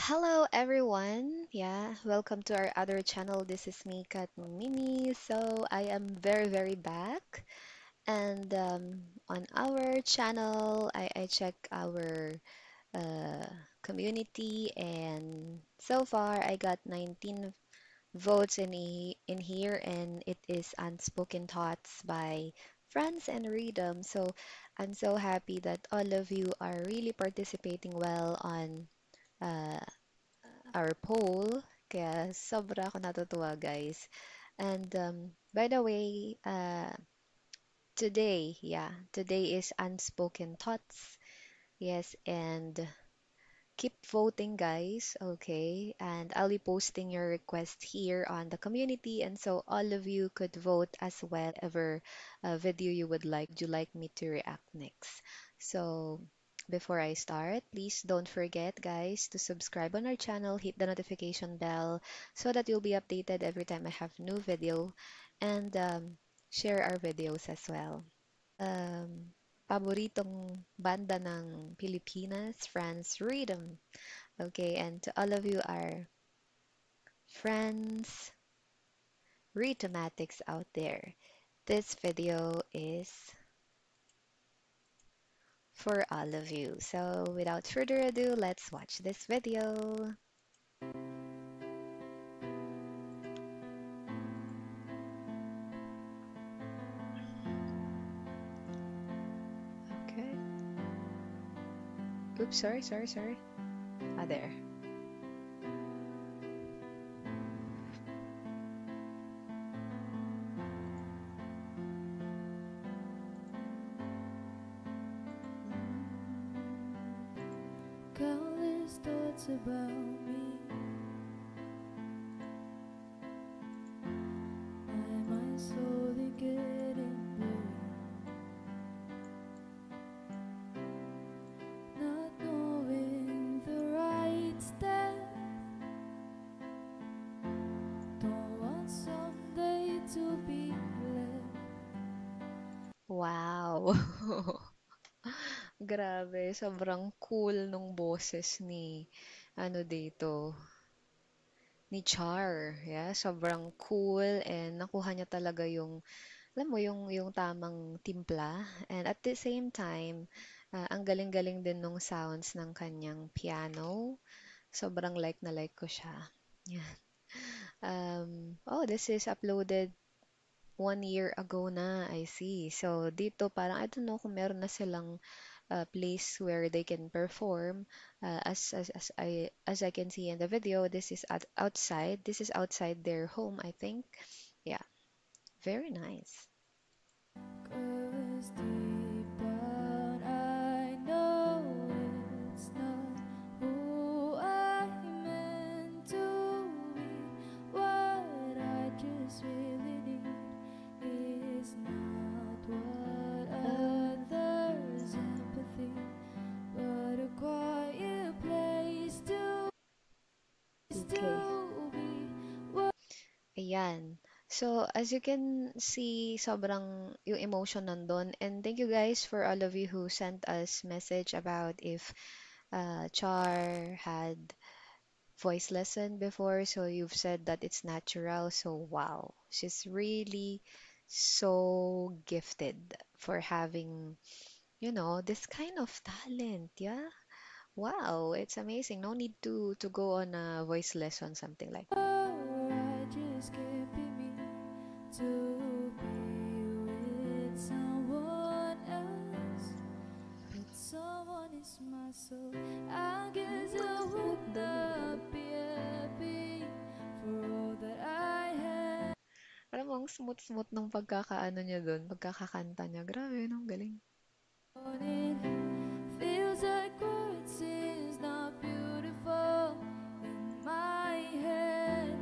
Hello everyone. Yeah, welcome to our other channel. This is me, Kat Mini. So I am very back. And on our channel, I check our uh, community, and so far I got 19 votes in here, and it is Unspoken Thoughts by Franz and Rhythm. So I'm so happy that all of you are really participating well on uh, our poll. Kaya sobra ako natutuwa, guys. And by the way, today is Unspoken Thoughts. Yes, and keep voting, guys. Okay, and I'll be posting your request here on the community, and so all of you could vote as well on whatever video you would like me to react next. So before I start, please don't forget, guys, to subscribe on our channel, hit the notification bell so that you'll be updated every time I have new video, and share our videos as well. Paboritong banda ng Pilipinas, France Rhythm. Okay, and to all of you are friends, Rhythmatics out there. This video is for all of you. So without further ado, let's watch this video. Okay. Oops, sorry. Ah, there. Countless thoughts about me. My mind slowly getting blurry. Not knowing the right step. Don't want someday to be left. Wow. Grabe, sobrang cool nung boses ni dito, ni Char. Yeah, sobrang cool, and nakuha niya talaga yung alam mo yung tamang timpla, and at the same time ang galing-galing din nung sounds ng kanyang piano. Sobrang like na like ko siya. Yeah. Oh, this is uploaded 1 year ago na, I see. So dito parang I don't know kung meron na silang place where they can perform. As I can see in the video, this is outside. This is outside their home, I think. Yeah, very nice. 'Cause deep down I know it's not who I meant to be. What I just really need is not what others empathy, but a quiet place to Okay. be. Ayan. So, as you can see, sobrang yung emotion nandun. And thank you guys for all of you who sent us message about if Char had voice lesson before. So you've said that it's natural. So wow, she's really so gifted for having, this kind of talent. Yeah. Wow, it's amazing. No need to go on a voice lesson, something like. I just can't be me to be with someone else. But someone is my soul. I guess I would not be happy for all that I had. Alam mo, ang smooth-smooth nung pagkakaano niya dun, pagkakakanta niya. Grabe, no? Galing. It feels like words is not beautiful in my head,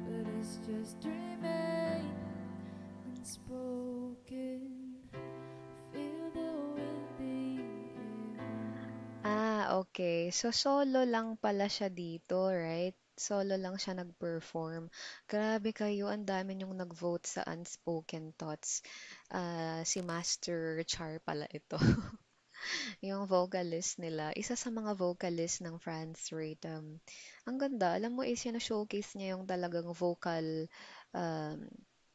but it's just remain unspoken. Feel the wind in the air. Okay. So, solo lang pala siya dito, right? Solo lang siya nag-perform. Grabe kayo, ang dami niyong nag-vote sa Unspoken Thoughts. Si Master Char pala ito. Yung vocalist nila, isa sa mga vocalist ng France Rhythm. Ang ganda, alam mo is showcase niya yung talagang vocal um,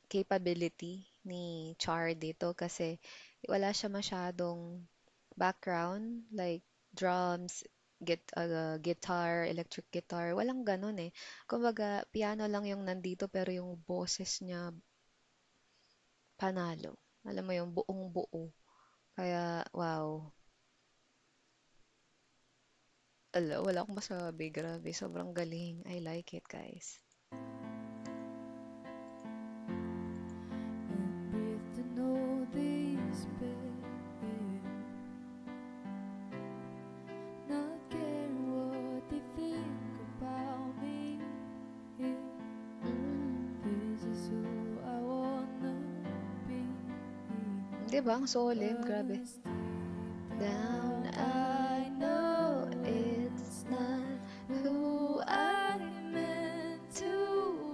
capability ni Char dito kasi wala siya masyadong background like drums, guitar, electric guitar, walang ganun eh. Kumbaga, piano lang yung nandito pero yung boses niya panalo. Alam mo yung buong buo. Kaya, wow. Wala akong masabi. Grabe, sobrang galing. I like it, guys. and breathe to know this pain. Not caring what they think about me. This is who I wanna be. Di ba? Ang solid. Grabe. But deep Down, down I I know know it's it's not not who who I I meant to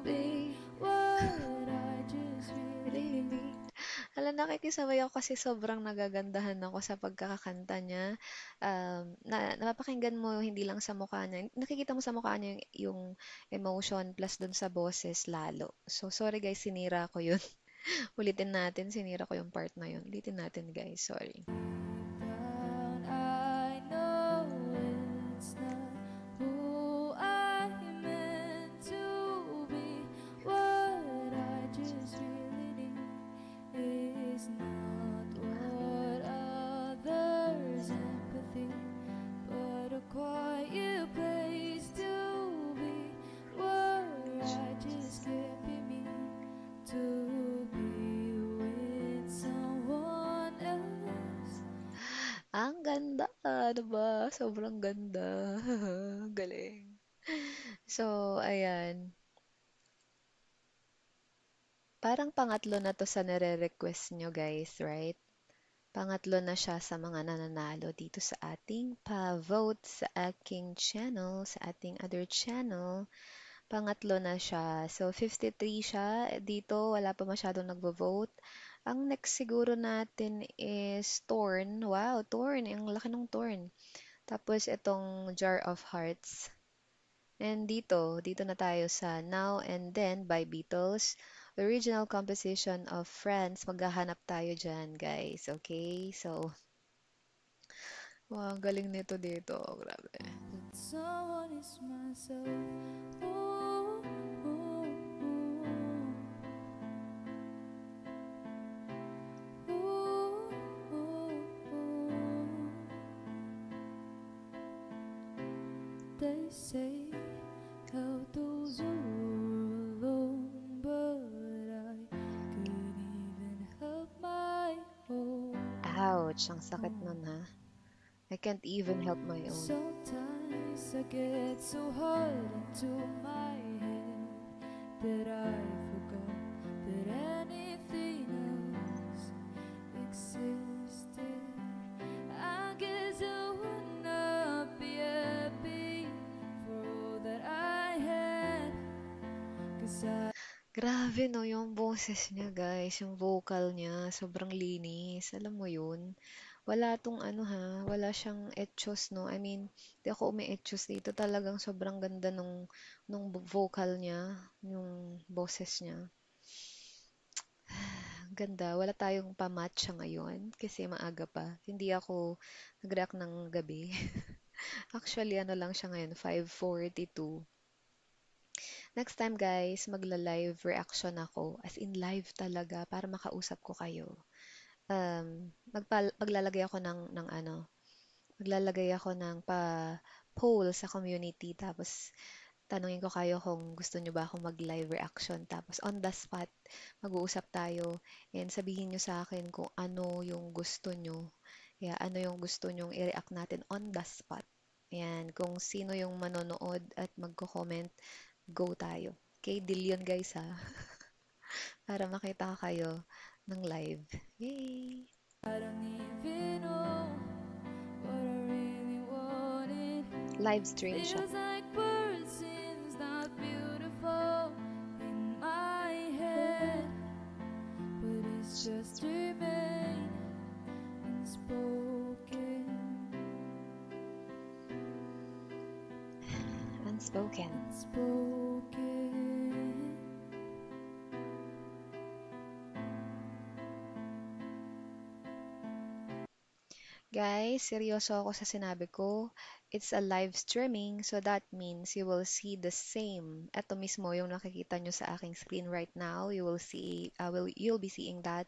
be. be. What I just really Really need. need. Hala, nakikisabay ako kasi sobrang nagagandahan ako sa pagkakakanta niya. Napapakinggan mo hindi lang sa mukha niya. Nakikita mo sa mukha niya yung emotion plus dun sa boses lalo. So, sorry guys, sinira ko yun. Ulitin natin, sinira ko yung part na yun. Ulitin natin guys, sorry. Down, I know it's not who I meant to be. What I just really need is not what others empathy, but a quiet place to be, where I just can't be me, to be with someone else. Ang ganda, ano ba? Sobrang ganda. Galing. So, ayan. Parang pangatlo na to sa nire-request nyo guys, right? Pangatlo na siya sa mga nananalo dito sa ating pa-vote sa aking channel, sa ating other channel. Pangatlo na siya. So, 53 siya. Dito, wala pa masyadong nagvo-vote. Ang next siguro natin is Torn. Wow, Torn. Ang laki ng Torn. Tapos, itong Jar of Hearts. And dito na tayo sa Now and Then by Beatles. Original composition of Friends. Maghahanap tayo dyan, guys. Okay? So, wow, ang galing nito dito. Grabe. That someone is myself. Ooh, ooh, ooh, ooh, ooh. They say help those who are alone, but I couldn't even help my own. Ouch, ang sakit nun ha. I can't even help my own. Sometimes I get so hard into my head that I forgot that anything else existed. I guess I would not be happy for all that I had, 'cause I Grabe no, yung boses niya guys, yung vocal niya, sobrang linis. Alam mo yun? Wala tong ano ha, wala siyang etchos no. I mean, di ako umi-etchos dito. Talagang sobrang ganda nung vocal niya, yung boses niya. Ang ganda. Wala tayong pa-matcha ngayon kasi maaga pa. Hindi ako nag-react ng gabi. Actually, ano lang siya ngayon, 5:42. Next time guys, magla-live reaction ako. As in live talaga para makausap ko kayo. Maglalagay ako ng ano, maglalagay ako ng poll sa community tapos tanungin ko kayo kung gusto nyo ba akong mag-live reaction. Tapos on the spot, mag-uusap tayo and sabihin nyo sa akin kung ano yung gusto nyo. Yeah, ano yung gusto nyong i-react natin on the spot. Ayan, kung sino yung manonood at magko-comment, go tayo. Okay, deal yun guys ha. Para makita kayo ng live. Yay! don't even know what I really wanted. Live stream siya. Feels like birds sings not beautiful in my head, but it's just remain unspoken. Unspoken. unspoken. Guys, seryoso ako sa sinabi ko. It's a live streaming, so that means you will see the same. Ito mismo yung nakikita nyo sa aking screen right now. You'll be seeing that.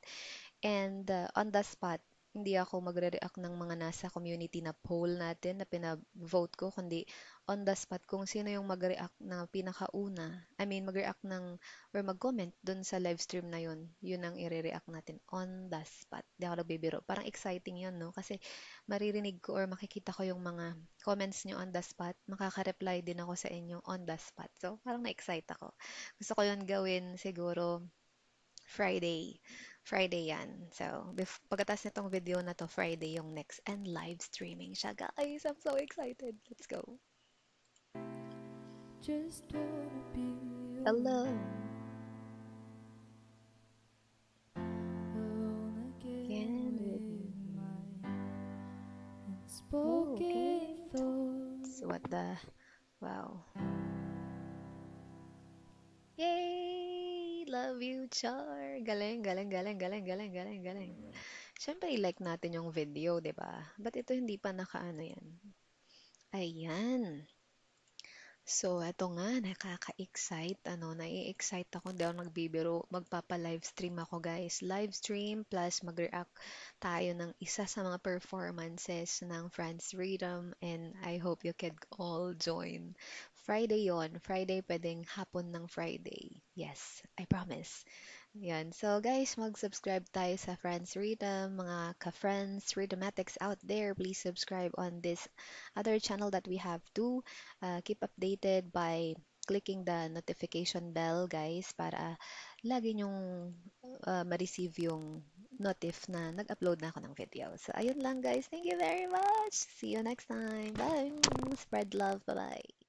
And on the spot, hindi ako magre-react ng mga nasa community na poll natin na pina-vote ko, kundi on the spot kung sino yung mag-react na pinakauna. I mean, mag-react ng or mag-comment dun sa live stream na yun. Yun ang i-react natin on the spot. Di ako nagbibiro. Parang exciting yun, no? Kasi maririnig ko or makikita ko yung mga comments nyo on the spot. Makaka-reply din ako sa inyo on the spot. So, parang na-excite ako. Gusto ko yun gawin siguro Friday. Friday yan. So, pagkatapos nitong video na to, Friday yung next. And live streaming siya, guys. I'm so excited. Let's go. Just wanna be Alone alone again again with with my spoken unspoken thoughts. thoughts. What the? Wow. Yay! Love you, Char! Galing, galing, galing, galing, galing, galing, galing. Siyempre, i-like natin yung video, di ba? Ba't ito hindi pa nakaano yan? Ayan. So, eto nga, nakaka-excite, nai-excite ako, hindi ako nagbibiro, magpapa-live stream ako, guys. Live stream plus mag-react tayo ng isa sa mga performances ng Franz Rhythm and I hope you can all join. Friday yon, Friday pwedeng hapon ng Friday. Yes, I promise. Yan. So, guys, mag-subscribe tayo sa Friends Rhythm, mga ka-friends, Rhythmatics out there. Please subscribe on this other channel that we have too. Keep updated by clicking the notification bell, guys, para lagi nyong ma-receive yung notif na nag-upload na ako ng video. So, ayun lang, guys. Thank you very much. See you next time. Bye. Spread love. Bye-bye.